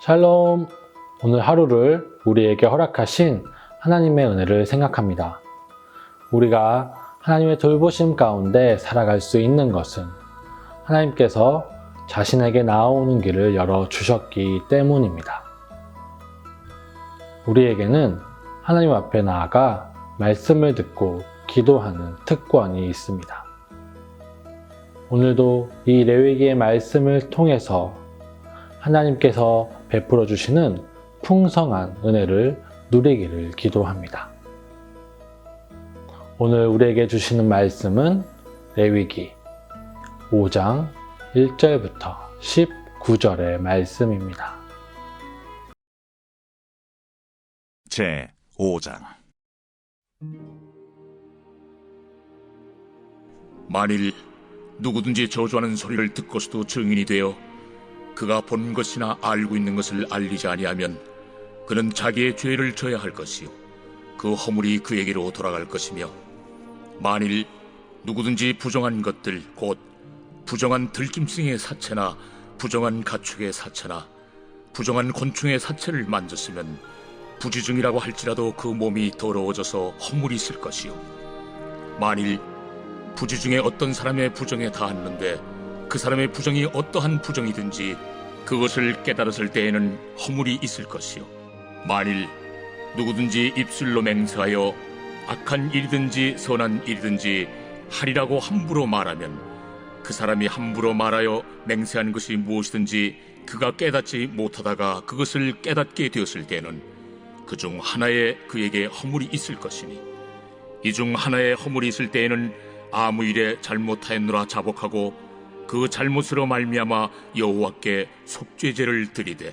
샬롬! 오늘 하루를 우리에게 허락하신 하나님의 은혜를 생각합니다. 우리가 하나님의 돌보심 가운데 살아갈 수 있는 것은 하나님께서 자신에게 나아오는 길을 열어주셨기 때문입니다. 우리에게는 하나님 앞에 나아가 말씀을 듣고 기도하는 특권이 있습니다. 오늘도 이 레위기의 말씀을 통해서 하나님께서 베풀어 주시는 풍성한 은혜를 누리기를 기도합니다. 오늘 우리에게 주시는 말씀은 레위기 5장 1절부터 19절의 말씀입니다. 제 5장 만일 누구든지 저주하는 소리를 듣고서도 증인이 되어 그가 본 것이나 알고 있는 것을 알리지 아니하면 그는 자기의 죄를 져야 할 것이요 그 허물이 그에게로 돌아갈 것이며, 만일 누구든지 부정한 것들 곧 부정한 들짐승의 사체나 부정한 가축의 사체나 부정한 곤충의 사체를 만졌으면 부지중이라고 할지라도 그 몸이 더러워져서 허물이 있을 것이요, 만일 부지 중에 어떤 사람의 부정에 닿았는데 그 사람의 부정이 어떠한 부정이든지 그것을 깨달았을 때에는 허물이 있을 것이요, 만일 누구든지 입술로 맹세하여 악한 일이든지 선한 일이든지 하리라고 함부로 말하면 그 사람이 함부로 말하여 맹세한 것이 무엇이든지 그가 깨닫지 못하다가 그것을 깨닫게 되었을 때는 그 중 하나에 그에게 허물이 있을 것이니, 이 중 하나에 허물이 있을 때에는 아무 일에 잘못하였노라 자복하고 그 잘못으로 말미암아 여호와께 속죄제를 드리되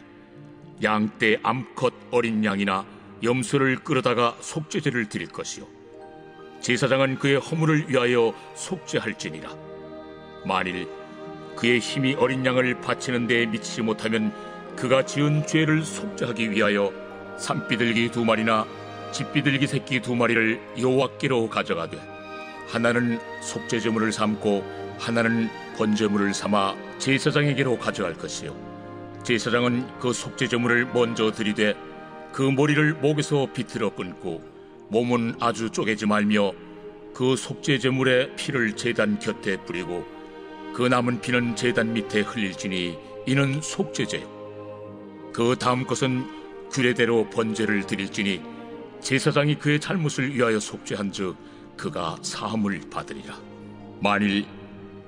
양떼 암컷 어린 양이나 염소를 끌어다가 속죄제를 드릴 것이요, 제사장은 그의 허물을 위하여 속죄할지니라. 만일 그의 힘이 어린 양을 바치는 데에 미치지 못하면 그가 지은 죄를 속죄하기 위하여 산비둘기 2마리나 집비둘기 새끼 2마리를 여호와께로 가져가되 하나는 속죄제물을 삼고 하나는 번제물을 삼아 제사장에게로 가져갈 것이요, 제사장은 그 속죄제물을 먼저 드리되 그 머리를 목에서 비틀어 끊고 몸은 아주 쪼개지 말며 그 속죄제물의 피를 제단 곁에 뿌리고 그 남은 피는 제단 밑에 흘릴지니 이는 속죄제요, 그 다음 것은 규례대로 번제를 드릴지니 제사장이 그의 잘못을 위하여 속죄한즉 그가 사함을 받으리라. 만일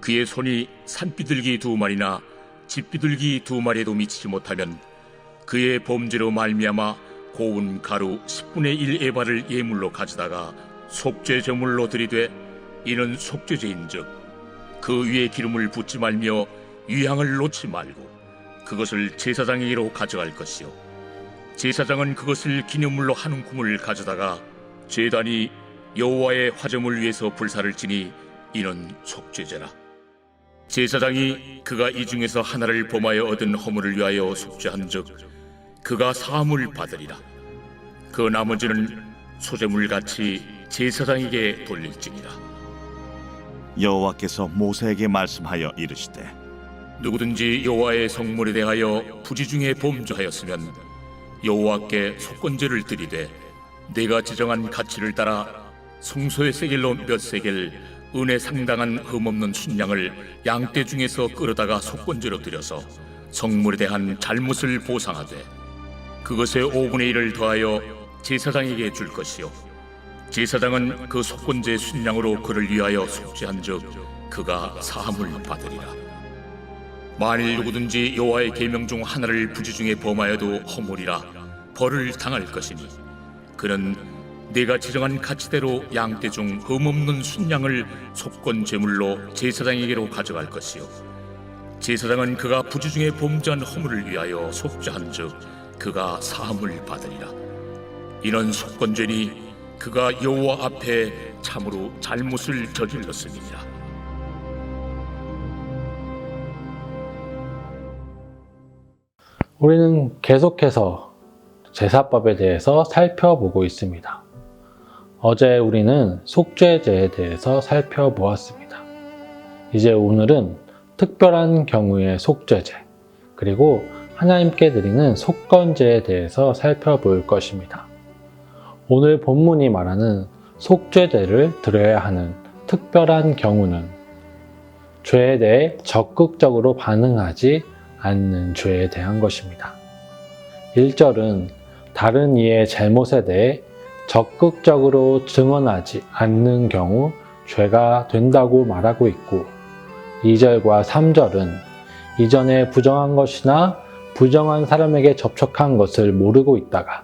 그의 손이 산비둘기 2마리나 집비둘기 2마리에도 미치지 못하면 그의 범죄로 말미암아 고운 가루 10분의 1 에바를 예물로 가져다가 속죄제물로 드리되 이는 속죄제인즉 그 위에 기름을 붓지 말며 유향을 놓지 말고 그것을 제사장에게로 가져갈 것이요, 제사장은 그것을 기념물로 한 움큼을 가져다가 제단이 여호와의 화제물 위에서 불사를 지니 이는 속죄제라. 제사장이 그가 이 중에서 하나를 범하여 얻은 허물을 위하여 속죄한즉 그가 사함을 받으리라. 그 나머지는 소제물같이 제사장에게 돌릴지니라. 여호와께서 모세에게 말씀하여 이르시되 누구든지 여호와의 성물에 대하여 부지 중에 범죄하였으면 여호와께 속건제를 드리되 내가 지정한 가치를 따라 성소의 세겔로 몇 세겔 은에 상당한 흠없는 순양을 양떼 중에서 끌어다가 속건제로 드려서 성물에 대한 잘못을 보상하되 그것의 5분의 1을 더하여 제사장에게 줄 것이요, 제사장은 그 속건제 순양으로 그를 위하여 속죄한즉 그가 사함을 받으리라. 만일 누구든지 여호와의 계명 중 하나를 부지 중에 범하여도 허물이라 벌을 당할 것이니 그는 내가 지정한 가치대로 양떼 중 흠없는 순양을 속건 제물로 제사장에게로 가져갈 것이요, 제사장은 그가 부지 중에 범죄한 허물을 위하여 속죄한즉 그가 사함을 받으리라. 이는 속건죄니 그가 여호와 앞에 참으로 잘못을 저질렀음이니라. 우리는 계속해서 제사법에 대해서 살펴보고 있습니다. 어제 우리는 속죄제에 대해서 살펴보았습니다. 이제 오늘은 특별한 경우의 속죄제, 그리고 하나님께 드리는 속건제에 대해서 살펴볼 것입니다. 오늘 본문이 말하는 속죄제를 드려야 하는 특별한 경우는 죄에 대해 적극적으로 반응하지 않는 죄에 대한 것입니다. 1절은 다른 이의 잘못에 대해 적극적으로 증언하지 않는 경우 죄가 된다고 말하고 있고, 2절과 3절은 이전에 부정한 것이나 부정한 사람에게 접촉한 것을 모르고 있다가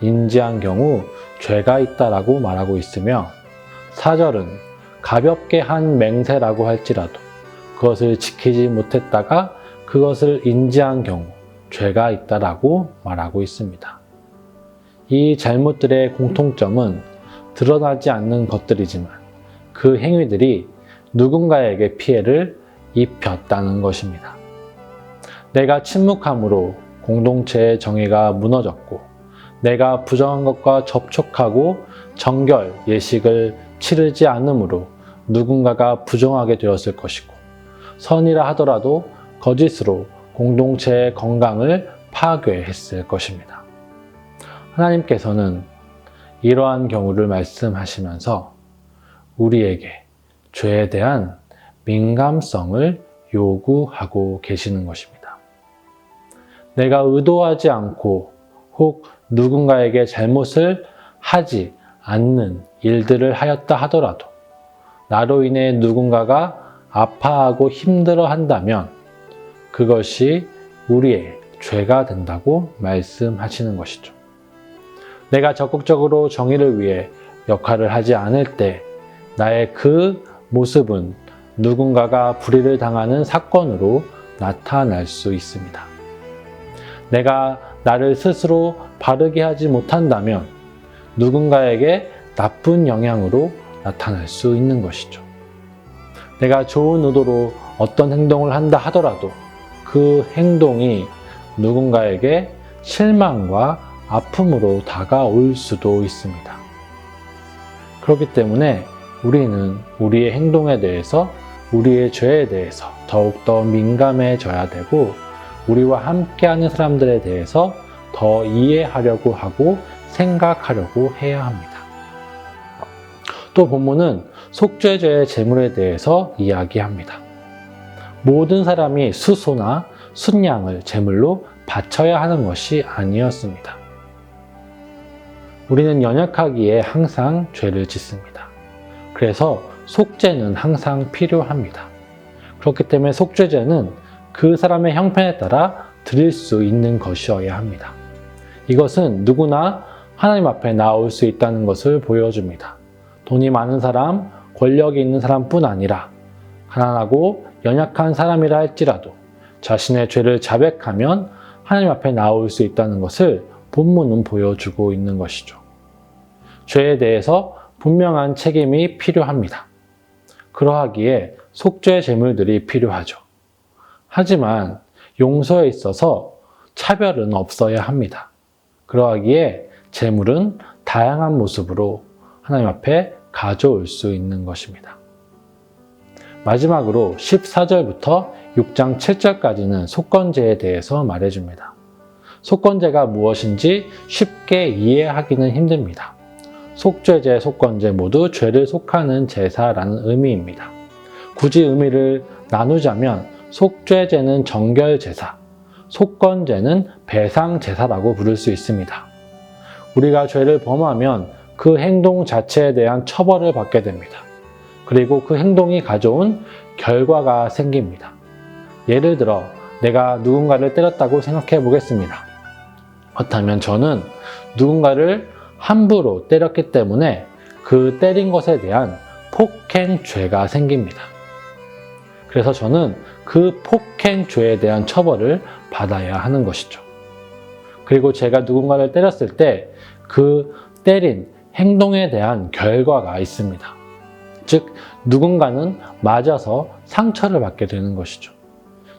인지한 경우 죄가 있다라고 말하고 있으며, 4절은 가볍게 한 맹세라고 할지라도 그것을 지키지 못했다가 그것을 인지한 경우 죄가 있다라고 말하고 있습니다. 이 잘못들의 공통점은 드러나지 않는 것들이지만 그 행위들이 누군가에게 피해를 입혔다는 것입니다. 내가 침묵함으로 공동체의 정의가 무너졌고, 내가 부정한 것과 접촉하고 정결, 예식을 치르지 않으므로 누군가가 부정하게 되었을 것이고, 선이라 하더라도 거짓으로 공동체의 건강을 파괴했을 것입니다. 하나님께서는 이러한 경우를 말씀하시면서 우리에게 죄에 대한 민감성을 요구하고 계시는 것입니다. 내가 의도하지 않고 혹 누군가에게 잘못을 하지 않는 일들을 하였다 하더라도 나로 인해 누군가가 아파하고 힘들어 한다면 그것이 우리의 죄가 된다고 말씀하시는 것이죠. 내가 적극적으로 정의를 위해 역할을 하지 않을 때 나의 그 모습은 누군가가 불의를 당하는 사건으로 나타날 수 있습니다. 내가 나를 스스로 바르게 하지 못한다면 누군가에게 나쁜 영향으로 나타날 수 있는 것이죠. 내가 좋은 의도로 어떤 행동을 한다 하더라도 그 행동이 누군가에게 실망과 아픔으로 다가올 수도 있습니다. 그렇기 때문에 우리는 우리의 행동에 대해서, 우리의 죄에 대해서 더욱더 민감해져야 되고, 우리와 함께하는 사람들에 대해서 더 이해하려고 하고 생각하려고 해야 합니다. 또 본문은 속죄제의 제물에 대해서 이야기합니다. 모든 사람이 수소나 순양을 제물로 바쳐야 하는 것이 아니었습니다. 우리는 연약하기에 항상 죄를 짓습니다. 그래서 속죄는 항상 필요합니다. 그렇기 때문에 속죄제는 그 사람의 형편에 따라 드릴 수 있는 것이어야 합니다. 이것은 누구나 하나님 앞에 나올 수 있다는 것을 보여줍니다. 돈이 많은 사람, 권력이 있는 사람뿐 아니라 가난하고 연약한 사람이라 할지라도 자신의 죄를 자백하면 하나님 앞에 나올 수 있다는 것을 본문은 보여주고 있는 것이죠. 죄에 대해서 분명한 책임이 필요합니다. 그러하기에 속죄 제물들이 필요하죠. 하지만 용서에 있어서 차별은 없어야 합니다. 그러하기에 제물은 다양한 모습으로 하나님 앞에 가져올 수 있는 것입니다. 마지막으로 14절부터 6장 7절까지는 속건제에 대해서 말해줍니다. 속건제가 무엇인지 쉽게 이해하기는 힘듭니다. 속죄제, 속건제 모두 죄를 속하는 제사라는 의미입니다. 굳이 의미를 나누자면 속죄제는 정결제사, 속건제는 배상제사라고 부를 수 있습니다. 우리가 죄를 범하면 그 행동 자체에 대한 처벌을 받게 됩니다. 그리고 그 행동이 가져온 결과가 생깁니다. 예를 들어 내가 누군가를 때렸다고 생각해 보겠습니다. 그렇다면 저는 누군가를 함부로 때렸기 때문에 그 때린 것에 대한 폭행죄가 생깁니다. 그래서 저는 그 폭행죄에 대한 처벌을 받아야 하는 것이죠. 그리고 제가 누군가를 때렸을 때 그 때린 행동에 대한 결과가 있습니다. 즉, 누군가는 맞아서 상처를 받게 되는 것이죠.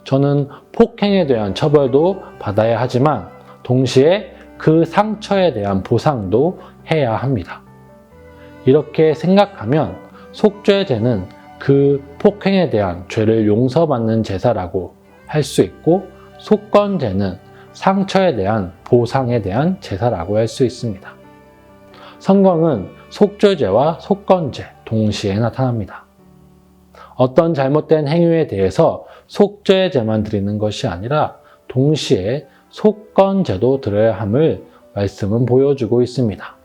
저는 폭행에 대한 처벌도 받아야 하지만 동시에 그 상처에 대한 보상도 해야 합니다. 이렇게 생각하면 속죄제는 그 폭행에 대한 죄를 용서받는 제사라고 할 수 있고, 속건제는 상처에 대한 보상에 대한 제사라고 할 수 있습니다. 성경은 속죄제와 속건제 동시에 나타납니다. 어떤 잘못된 행위에 대해서 속죄제만 드리는 것이 아니라 동시에 속건제도 드려야 함을 말씀은 보여주고 있습니다.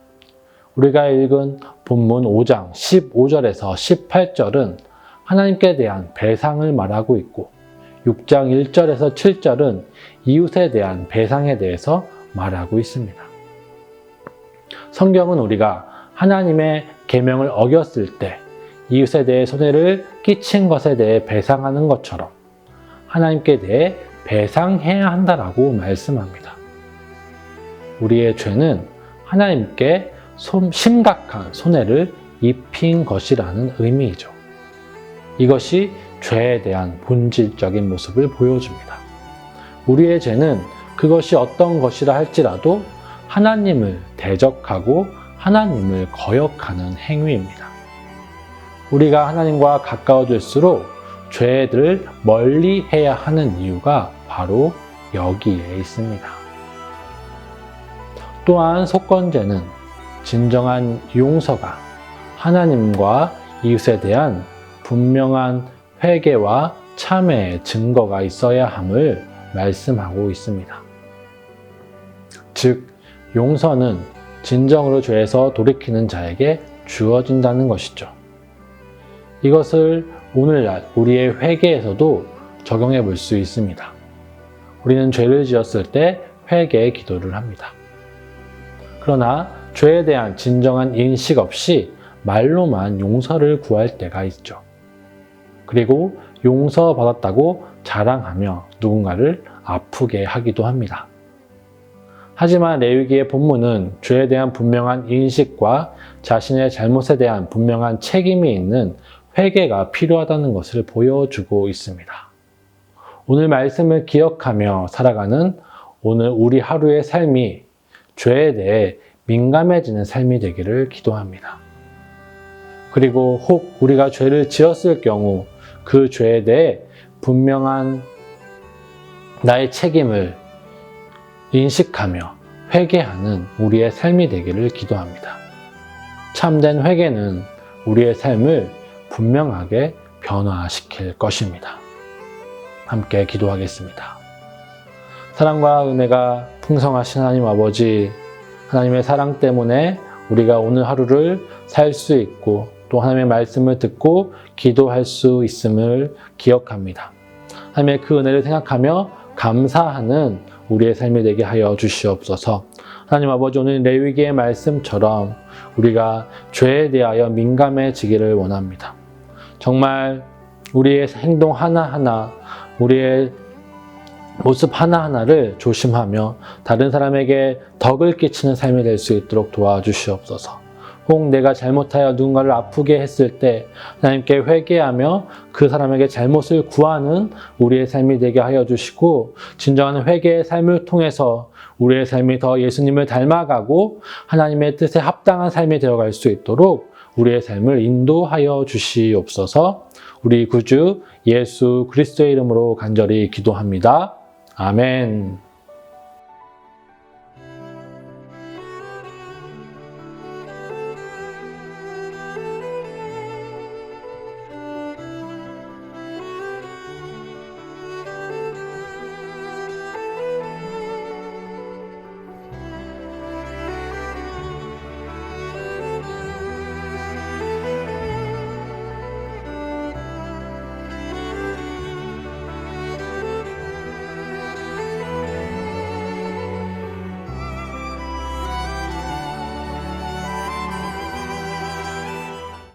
우리가 읽은 본문 5장 15절에서 18절은 하나님께 대한 배상을 말하고 있고 6장 1절에서 7절은 이웃에 대한 배상에 대해서 말하고 있습니다. 성경은 우리가 하나님의 계명을 어겼을 때 이웃에 대해 손해를 끼친 것에 대해 배상하는 것처럼 하나님께 대해 배상해야 한다라고 말씀합니다. 우리의 죄는 하나님께 심각한 손해를 입힌 것이라는 의미이죠. 이것이 죄에 대한 본질적인 모습을 보여줍니다. 우리의 죄는 그것이 어떤 것이라 할지라도 하나님을 대적하고 하나님을 거역하는 행위입니다. 우리가 하나님과 가까워질수록 죄를 멀리 해야 하는 이유가 바로 여기에 있습니다. 또한 속건제는 진정한 용서가 하나님과 이웃에 대한 분명한 회개와 참회의 증거가 있어야 함을 말씀하고 있습니다. 즉, 용서는 진정으로 죄에서 돌이키는 자에게 주어진다는 것이죠. 이것을 오늘날 우리의 회개에서도 적용해 볼 수 있습니다. 우리는 죄를 지었을 때 회개의 기도를 합니다. 그러나 죄에 대한 진정한 인식 없이 말로만 용서를 구할 때가 있죠. 그리고 용서받았다고 자랑하며 누군가를 아프게 하기도 합니다. 하지만 레위기의 본문은 죄에 대한 분명한 인식과 자신의 잘못에 대한 분명한 책임이 있는 회개가 필요하다는 것을 보여주고 있습니다. 오늘 말씀을 기억하며 살아가는 오늘 우리 하루의 삶이 죄에 대해 민감해지는 삶이 되기를 기도합니다. 그리고 혹 우리가 죄를 지었을 경우 그 죄에 대해 분명한 나의 책임을 인식하며 회개하는 우리의 삶이 되기를 기도합니다. 참된 회개는 우리의 삶을 분명하게 변화시킬 것입니다. 함께 기도하겠습니다. 사랑과 은혜가 풍성하신 하나님 아버지, 하나님의 사랑 때문에 우리가 오늘 하루를 살 수 있고 또 하나님의 말씀을 듣고 기도할 수 있음을 기억합니다. 하나님의 그 은혜를 생각하며 감사하는 우리의 삶이 되게 하여 주시옵소서. 하나님 아버지, 오늘 레위기의 말씀처럼 우리가 죄에 대하여 민감해지기를 원합니다. 정말 우리의 행동 하나하나, 우리의 모습 하나하나를 조심하며 다른 사람에게 덕을 끼치는 삶이 될 수 있도록 도와주시옵소서. 혹 내가 잘못하여 누군가를 아프게 했을 때 하나님께 회개하며 그 사람에게 잘못을 구하는 우리의 삶이 되게 하여 주시고, 진정한 회개의 삶을 통해서 우리의 삶이 더 예수님을 닮아가고 하나님의 뜻에 합당한 삶이 되어갈 수 있도록 우리의 삶을 인도하여 주시옵소서. 우리 구주 예수 그리스도의 이름으로 간절히 기도합니다. 아멘.